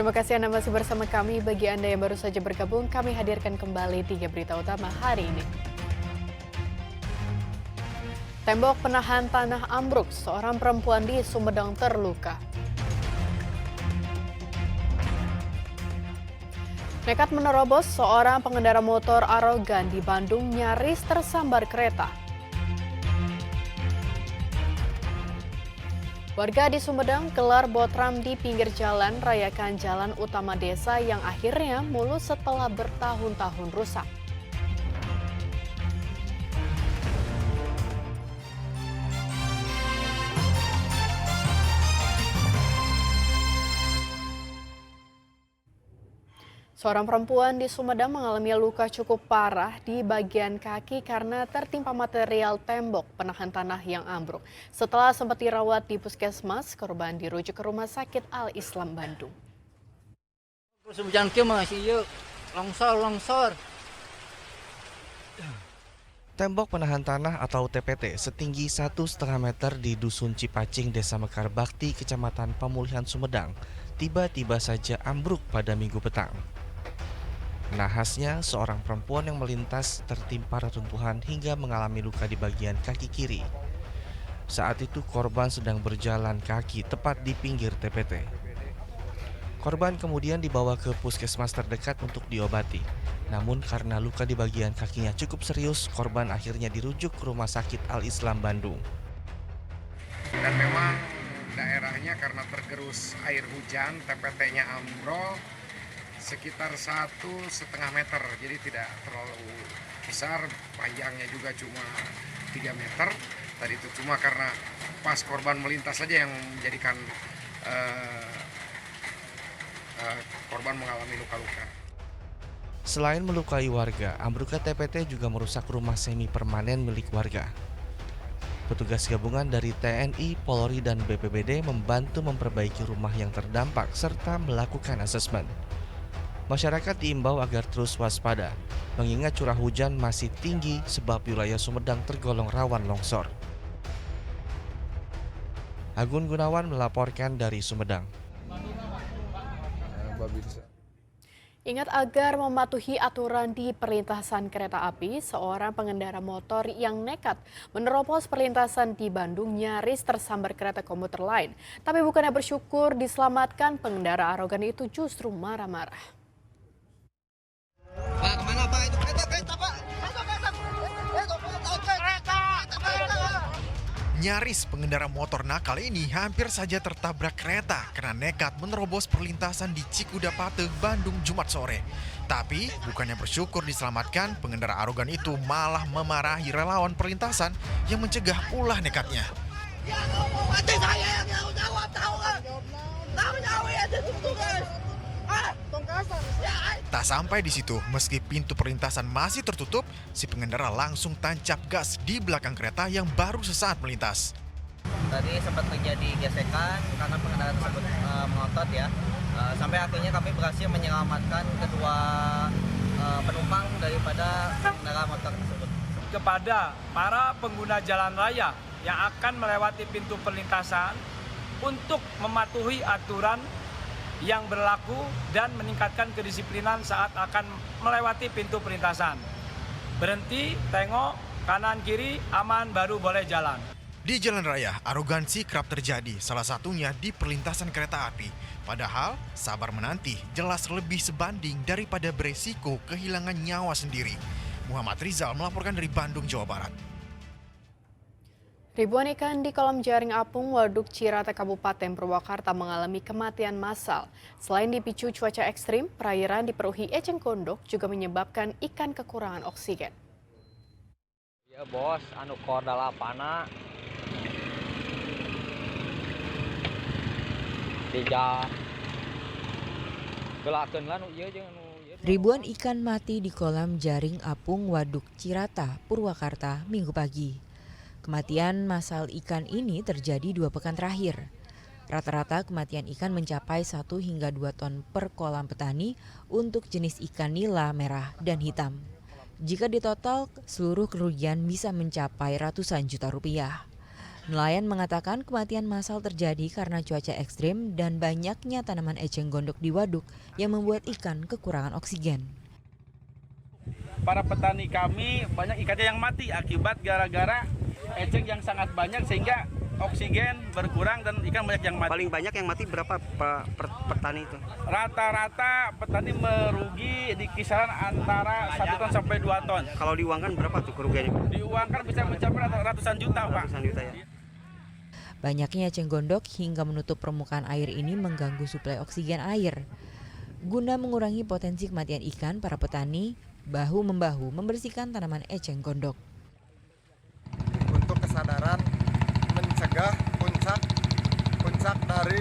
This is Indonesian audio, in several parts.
Terima kasih Anda masih bersama kami. Bagi Anda yang baru saja bergabung, kami hadirkan kembali 3 berita utama hari ini. Tembok penahan tanah ambruk, seorang perempuan di Sumedang terluka. Nekat menerobos, seorang pengendara motor arogan di Bandung nyaris tersambar kereta. Warga di Sumedang gelar botram di pinggir jalan rayakan jalan utama desa yang akhirnya mulus setelah bertahun-tahun rusak. Seorang perempuan di Sumedang mengalami luka cukup parah di bagian kaki karena tertimpa material tembok penahan tanah yang ambruk. Setelah sempat dirawat di puskesmas, korban dirujuk ke Rumah Sakit Al-Islam Bandung. Hujan masih longsor. Tembok penahan tanah atau TPT setinggi 1,5 meter di Dusun Cipacing, Desa Mekar Bakti, Kecamatan Pemulihan Sumedang, tiba-tiba saja ambruk pada Minggu petang. Nahasnya, seorang perempuan yang melintas tertimpa reruntuhan hingga mengalami luka di bagian kaki kiri. Saat itu korban sedang berjalan kaki tepat di pinggir TPT. Korban kemudian dibawa ke puskesmas terdekat untuk diobati. Namun karena luka di bagian kakinya cukup serius, korban akhirnya dirujuk ke Rumah Sakit Al-Islam Bandung. Dan memang daerahnya karena tergerus air hujan, TPT-nya ambrol sekitar 1,5 meter, jadi tidak terlalu besar, panjangnya juga cuma 3 meter. Tadi itu cuma karena pas korban melintas saja yang menjadikan korban mengalami luka-luka. Selain melukai warga, ambruknya TPT juga merusak rumah semi permanen milik warga. Petugas gabungan dari TNI, Polri, dan BPBD membantu memperbaiki rumah yang terdampak serta melakukan asesmen. Masyarakat diimbau agar terus waspada, mengingat curah hujan masih tinggi sebab wilayah Sumedang tergolong rawan longsor. Agun Gunawan melaporkan dari Sumedang. Ingat agar mematuhi aturan di perlintasan kereta api, seorang pengendara motor yang nekat menerobos perlintasan di Bandung nyaris tersambar kereta komuter lain. Tapi bukannya bersyukur diselamatkan, pengendara arogan itu justru marah-marah. Pak, kemana Pak? Itu kereta Pak. Nyaris pengendara motor nakal ini hampir saja tertabrak kereta karena nekat menerobos perlintasan di Cikudapate, Bandung, Jumat sore. Tapi bukannya bersyukur diselamatkan, pengendara arogan itu malah memarahi relawan perlintasan yang mencegah ulah nekatnya. Ya ngomong mati saya yang jawab tahu kan? Tahu jawab ya itu guys. Tak sampai di situ, meski pintu perlintasan masih tertutup, si pengendara langsung tancap gas di belakang kereta yang baru sesaat melintas. Tadi sempat terjadi gesekan karena pengendara tersebut mengotot ya. Sampai akhirnya kami berhasil menyelamatkan kedua penumpang daripada pengendara motor tersebut. Kepada para pengguna jalan raya yang akan melewati pintu perlintasan untuk mematuhi aturan yang berlaku dan meningkatkan kedisiplinan saat akan melewati pintu perlintasan. Berhenti, tengok, kanan kiri, aman, baru boleh jalan. Di jalan raya, arogansi kerap terjadi, salah satunya di perlintasan kereta api. Padahal, sabar menanti jelas lebih sebanding daripada beresiko kehilangan nyawa sendiri. Muhammad Rizal melaporkan dari Bandung, Jawa Barat. Ribuan ikan di kolam jaring apung Waduk Cirata Kabupaten Purwakarta mengalami kematian massal. Selain dipicu cuaca ekstrim, perairan dipenuhi eceng gondok juga menyebabkan ikan kekurangan oksigen. Ya bos, anu kordala pana. Tiga. Gelakeun lah nu ieu jeung anu ieu. Ribuan ikan mati di kolam jaring apung Waduk Cirata, Purwakarta, Minggu pagi. Kematian massal ikan ini terjadi 2 pekan terakhir. Rata-rata kematian ikan mencapai 1 hingga 2 ton per kolam petani untuk jenis ikan nila, merah, dan hitam. Jika ditotal, seluruh kerugian bisa mencapai ratusan juta rupiah. Nelayan mengatakan kematian massal terjadi karena cuaca ekstrim dan banyaknya tanaman eceng gondok di waduk yang membuat ikan kekurangan oksigen. Para petani kami banyak ikannya yang mati akibat gara-gara eceng yang sangat banyak sehingga oksigen berkurang dan ikan banyak yang mati. Paling banyak yang mati berapa petani itu? Rata-rata petani merugi di kisaran antara 1 ton sampai 2 ton. Kalau diuangkan berapa tuh kerugiannya? Diuangkan bisa mencapai ratusan juta, Pak. Ratusan juta ya. Banyaknya eceng gondok hingga menutup permukaan air ini mengganggu suplai oksigen air. Guna mengurangi potensi kematian ikan, para petani bahu-membahu membersihkan tanaman eceng gondok. Untuk kesadaran mencegah puncak dari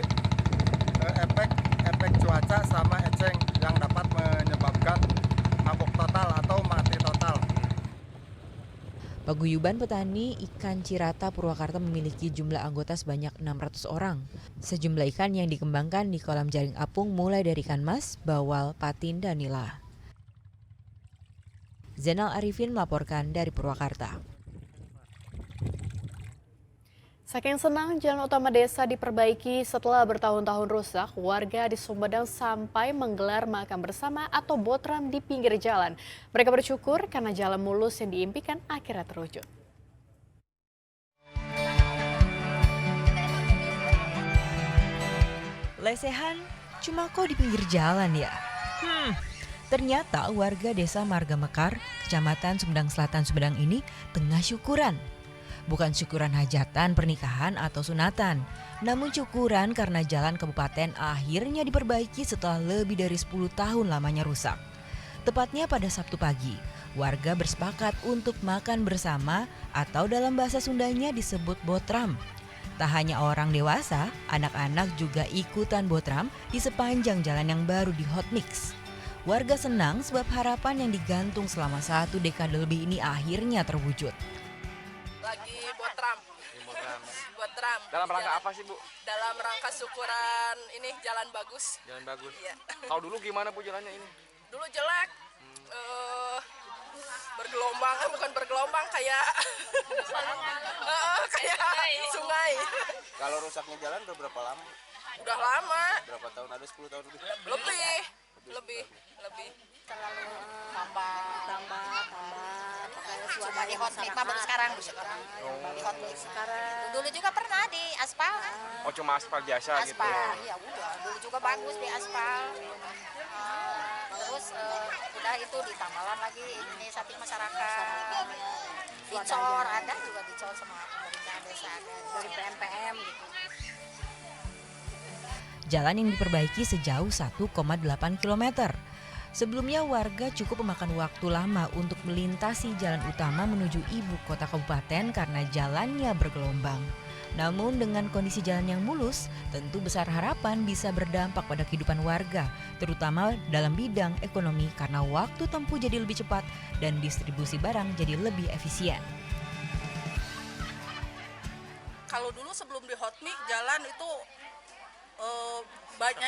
efek cuaca sama eceng yang dapat menyebabkan mabuk total atau mati total. Paguyuban petani ikan Cirata Purwakarta memiliki jumlah anggota sebanyak 600 orang. Sejumlah ikan yang dikembangkan di kolam jaring apung mulai dari ikan mas, bawal, patin, dan nila. Zainal Arifin melaporkan dari Purwakarta. Saking senang jalan utama desa diperbaiki setelah bertahun-tahun rusak, warga di Sumedang sampai menggelar makan bersama atau botram di pinggir jalan. Mereka bersyukur karena jalan mulus yang diimpikan akhirnya terwujud. Lesehan cuma kok di pinggir jalan ya? Ternyata warga desa Marga Mekar, Kecamatan Sumedang Selatan, Sumedang ini tengah syukuran. Bukan syukuran hajatan, pernikahan, atau sunatan. Namun syukuran karena jalan kabupaten akhirnya diperbaiki setelah lebih dari 10 tahun lamanya rusak. Tepatnya pada Sabtu pagi, warga bersepakat untuk makan bersama atau dalam bahasa Sundanya disebut botram. Tak hanya orang dewasa, anak-anak juga ikutan botram di sepanjang jalan yang baru di hot mix. Warga senang sebab harapan yang digantung selama 1 dekade lebih ini akhirnya terwujud. Lagi botram. Dalam rangka apa sih, Bu? Dalam rangka syukuran ini jalan bagus. Jalan bagus. Iya. Kalau dulu gimana, Bu, jalannya ini? Dulu jelek. Bergelombang, bukan bergelombang kayak kayak sungai. Kalau rusaknya jalan udah berapa lama? Udah lama. Berapa tahun? Ada 10 tahun lebih? Lebih. Terlalu tambah. Cuma di hot mix baru sekarang. Di hot mix sekarang. Dulu juga pernah di aspal. Oh, cuma aspal biasa gitu ya? Iya udah. Dulu juga bagus di aspal. Terus udah itu ditambahan lagi inisiatif masyarakat. Dicor ada juga dicor sama pemerintah desa ada dari PMPM gitu. Jalan yang diperbaiki sejauh 1,8 km. Sebelumnya warga cukup memakan waktu lama untuk melintasi jalan utama menuju ibu kota kabupaten karena jalannya bergelombang. Namun dengan kondisi jalan yang mulus, tentu besar harapan bisa berdampak pada kehidupan warga, terutama dalam bidang ekonomi karena waktu tempuh jadi lebih cepat dan distribusi barang jadi lebih efisien. Kalau dulu sebelum di hot mix jalan itu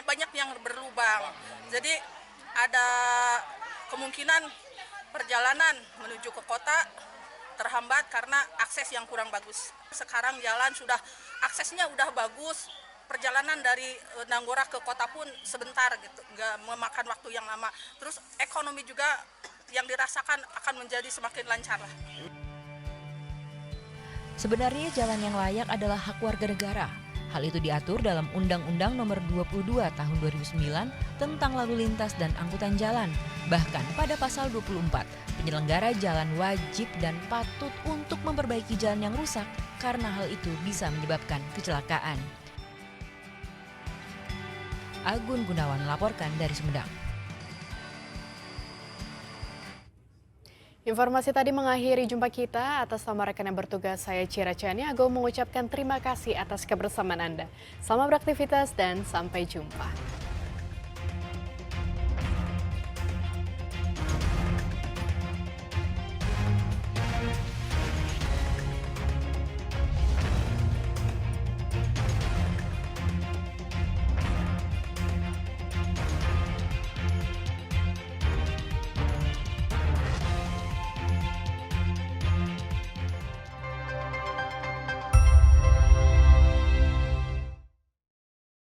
banyak yang berlubang. Jadi ada kemungkinan perjalanan menuju ke kota terhambat karena akses yang kurang bagus. Sekarang jalan sudah aksesnya udah bagus. Perjalanan dari Nanggora ke kota pun sebentar gitu, nggak memakan waktu yang lama. Terus ekonomi juga yang dirasakan akan menjadi semakin lancar lah. Sebenarnya jalan yang layak adalah hak warga negara. Hal itu diatur dalam Undang-Undang Nomor 22 Tahun 2009 tentang lalu lintas dan angkutan jalan. Bahkan pada pasal 24, penyelenggara jalan wajib dan patut untuk memperbaiki jalan yang rusak karena hal itu bisa menyebabkan kecelakaan. Agun Gunawan melaporkan dari Sumedang. Informasi tadi mengakhiri jumpa kita. Atas nama rekan yang bertugas, saya Cira Caniago mengucapkan terima kasih atas kebersamaan Anda. Selamat beraktivitas dan sampai jumpa.